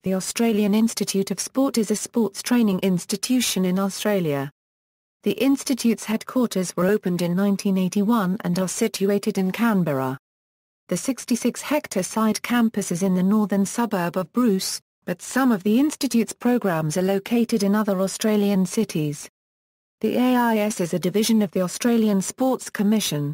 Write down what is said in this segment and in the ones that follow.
The Australian Institute of Sport is a sports training institution in Australia. The institute's headquarters were opened in 1981 and are situated in Canberra. The 66-hectare side campus is in the northern suburb of Bruce, but some of the institute's programs are located in other Australian cities. The AIS is a division of the Australian Sports Commission.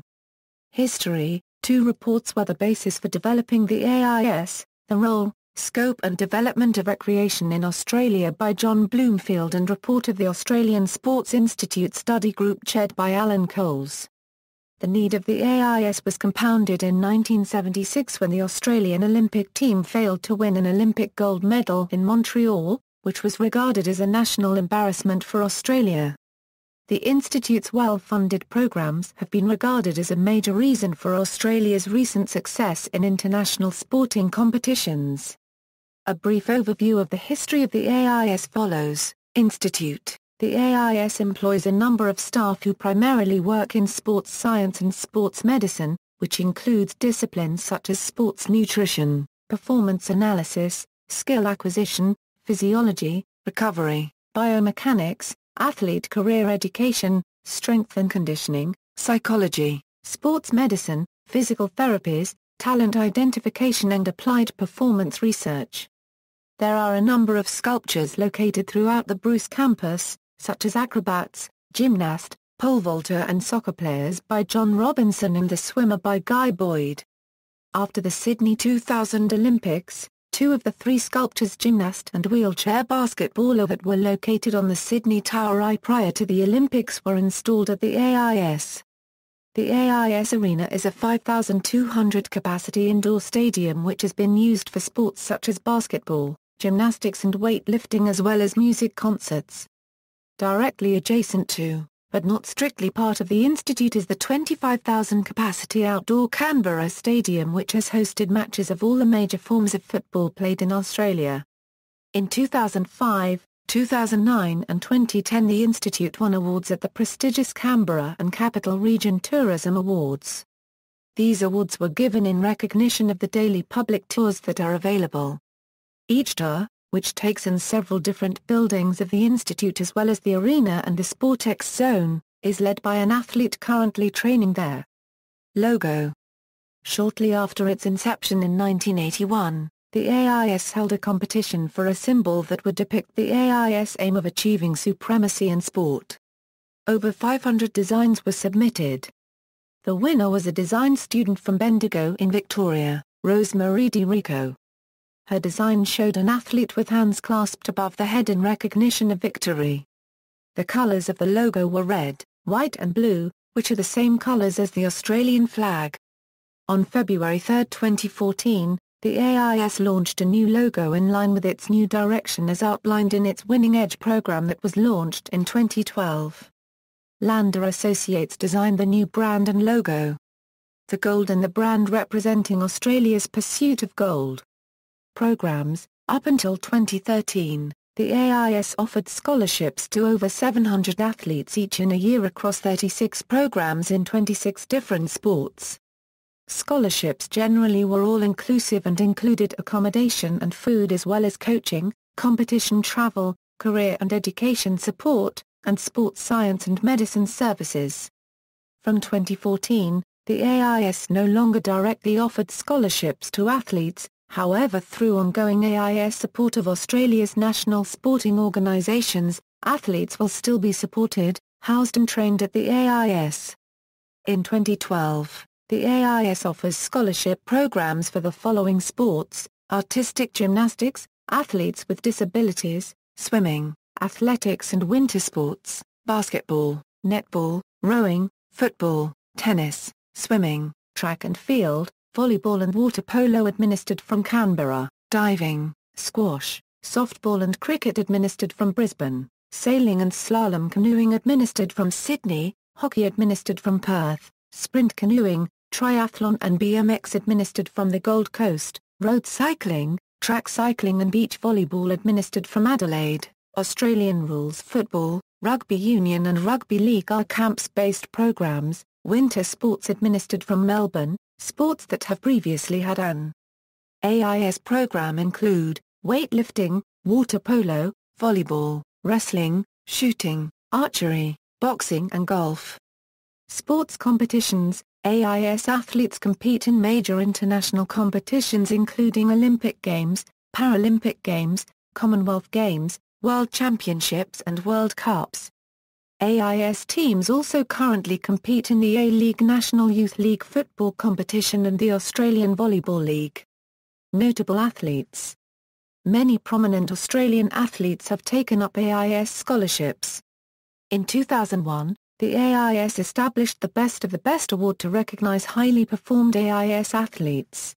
History: 2 reports were the basis for developing the AIS, the role, scope and development of recreation in Australia by John Bloomfield and report of the Australian Sports Institute Study Group chaired by Alan Coles. The need of the AIS was compounded in 1976 when the Australian Olympic team failed to win an Olympic gold medal in Montreal, which was regarded as a national embarrassment for Australia. The Institute's well-funded programs have been regarded as a major reason for Australia's recent success in international sporting competitions. A brief overview of the history of the AIS follows. Institute: the AIS employs a number of staff who primarily work in sports science and sports medicine, which includes disciplines such as sports nutrition, performance analysis, skill acquisition, physiology, recovery, biomechanics, athlete career education, strength and conditioning, psychology, sports medicine, physical therapies, talent identification and applied performance research. There are a number of sculptures located throughout the Bruce campus, such as acrobats, gymnast, pole vaulter and soccer players by John Robinson and the swimmer by Guy Boyd. After the Sydney 2000 Olympics, 2 of the 3 sculptures, gymnast and wheelchair basketballer that were located on the Sydney Tower I prior to the Olympics were installed at the AIS. The AIS Arena is a 5,200-capacity indoor stadium which has been used for sports such as basketball, gymnastics and weightlifting as well as music concerts. Directly adjacent to, but not strictly part of the institute is the 25,000-capacity outdoor Canberra Stadium which has hosted matches of all the major forms of football played in Australia. In 2005, 2009 and 2010 the institute won awards at the prestigious Canberra and Capital Region Tourism Awards. These awards were given in recognition of the daily public tours that are available. Each tour, which takes in several different buildings of the institute as well as the arena and the SportX zone, is led by an athlete currently training there. Logo: shortly after its inception in 1981, the AIS held a competition for a symbol that would depict the AIS aim of achieving supremacy in sport. Over 500 designs were submitted. The winner was a design student from Bendigo in Victoria, Rosemarie Di Rico. Her design showed an athlete with hands clasped above the head in recognition of victory. The colours of the logo were red, white and blue, which are the same colours as the Australian flag. On February 3, 2014, the AIS launched a new logo in line with its new direction as outlined in its Winning Edge program that was launched in 2012. Landa Associates designed the new brand and logo. The gold and the brand representing Australia's pursuit of gold. Programs: up until 2013, the AIS offered scholarships to over 700 athletes each in a year across 36 programs in 26 different sports. Scholarships generally were all-inclusive and included accommodation and food as well as coaching, competition travel, career and education support, and sports science and medicine services. From 2014, the AIS no longer directly offered scholarships to athletes. However, through ongoing AIS support of Australia's national sporting organisations, athletes will still be supported, housed and trained at the AIS. In 2012, the AIS offers scholarship programs for the following sports: artistic gymnastics, athletes with disabilities, swimming, athletics and winter sports, basketball, netball, rowing, football, tennis, swimming, track and field, volleyball and water polo administered from Canberra, diving, squash, softball and cricket administered from Brisbane, sailing and slalom canoeing administered from Sydney, hockey administered from Perth, sprint canoeing, triathlon and BMX administered from the Gold Coast, road cycling, track cycling and beach volleyball administered from Adelaide. Australian rules football, rugby union and rugby league are camps-based programs. Winter sports administered from Melbourne. Sports that have previously had an AIS program include weightlifting, water polo, volleyball, wrestling, shooting, archery, boxing and golf. Sports competitions. AIS athletes compete in major international competitions including Olympic Games, Paralympic Games, Commonwealth Games, World Championships and World Cups. AIS teams also currently compete in the A-League National Youth League football competition and the Australian Volleyball League. Notable athletes. Many prominent Australian athletes have taken up AIS scholarships. In 2001, the AIS established the Best of the Best award to recognise highly performed AIS athletes.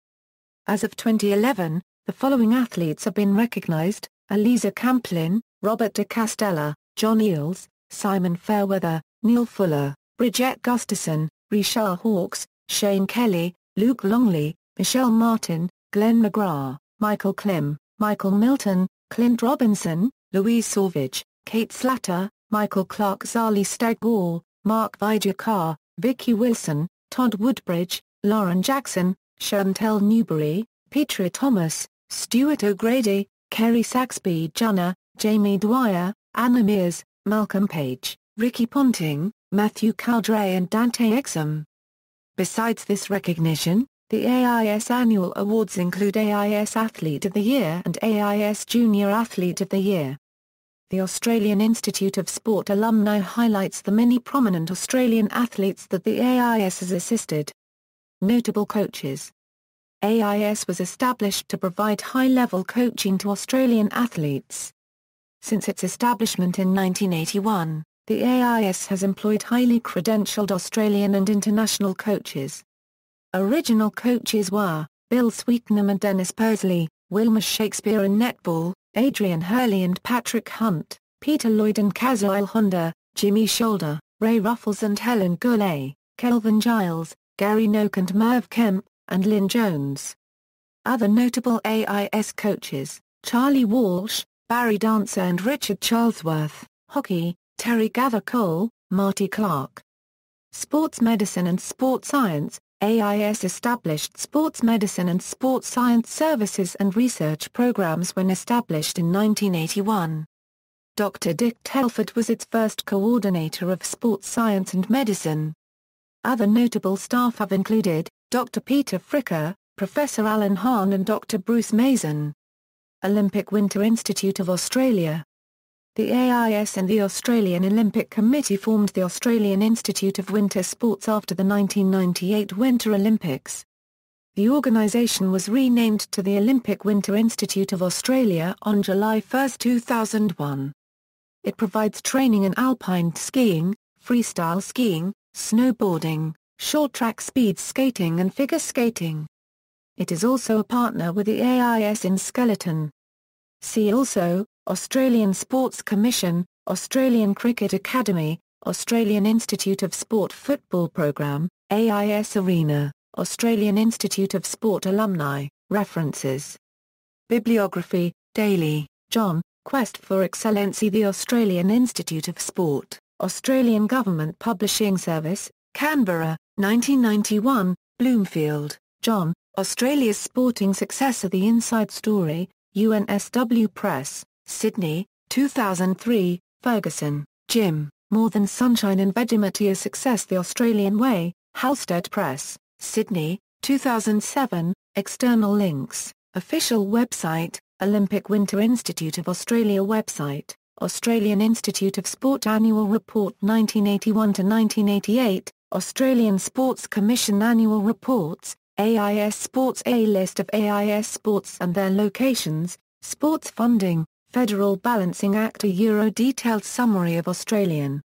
As of 2011, the following athletes have been recognised: Aliza Camplin, Robert de Castella, John Eales, Simon Fairweather, Neil Fuller, Bridget Gustafson, Richelle Hawkes, Shane Kelly, Luke Longley, Michelle Martin, Glenn McGrath, Michael Klim, Michael Milton, Clint Robinson, Louise Sauvage, Kate Slatter, Michael Clark, Zali Stagwall, Mark Vijakar, Vicky Wilson, Todd Woodbridge, Lauren Jackson, Chantel Newberry, Petra Thomas, Stuart O'Grady, Kerry Saxby Junner, Jamie Dwyer, Anna Mears, Malcolm Page, Ricky Ponting, Matthew Caldray and Dante Exum. Besides this recognition, the AIS annual awards include AIS Athlete of the Year and AIS Junior Athlete of the Year. The Australian Institute of Sport alumni highlights the many prominent Australian athletes that the AIS has assisted. Notable coaches. AIS was established to provide high-level coaching to Australian athletes. Since its establishment in 1981, the AIS has employed highly credentialed Australian and international coaches. Original coaches were Bill Sweetenham and Dennis Pursley, Wilma Shakespeare in netball, Adrian Hurley and Patrick Hunt, Peter Lloyd and Kazuil Honda, Jimmy Shoulder, Ray Ruffles and Helen Goulet, Kelvin Giles, Gary Noak and Merv Kemp, and Lynn Jones. Other notable AIS coaches: Charlie Walsh, Barry Dancer and Richard Charlesworth. Hockey: Terry Gather-Cole, Marty Clark. Sports medicine and sports science. AIS established sports medicine and sports science services and research programs when established in 1981. Dr. Dick Telford was its first coordinator of sports science and medicine. Other notable staff have included Dr. Peter Fricker, Professor Alan Hahn and Dr. Bruce Mason. Olympic Winter Institute of Australia. The AIS and the Australian Olympic Committee formed the Australian Institute of Winter Sports after the 1998 Winter Olympics. The organisation was renamed to the Olympic Winter Institute of Australia on July 1, 2001. It provides training in alpine skiing, freestyle skiing, snowboarding, short-track speed skating and figure skating. It is also a partner with the AIS in skeleton. See also: Australian Sports Commission, Australian Cricket Academy, Australian Institute of Sport Football Programme, AIS Arena, Australian Institute of Sport Alumni. References. Bibliography: Daly, John, Quest for Excellency. The Australian Institute of Sport, Australian Government Publishing Service, Canberra, 1991, Bloomfield, John, Australia's Sporting Successor. The Inside Story, UNSW Press, Sydney, 2003, Ferguson, Jim, More Than Sunshine and Vegemite: A Success the Australian Way, Halstead Press, Sydney, 2007, external links, official website, Olympic Winter Institute of Australia website, Australian Institute of Sport Annual Report 1981-1988, Australian Sports Commission Annual Reports, AIS Sports. A list of AIS sports and their locations, sports funding, Federal Balancing Act. A detailed summary of Australian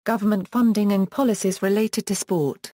government funding and policies related to sport.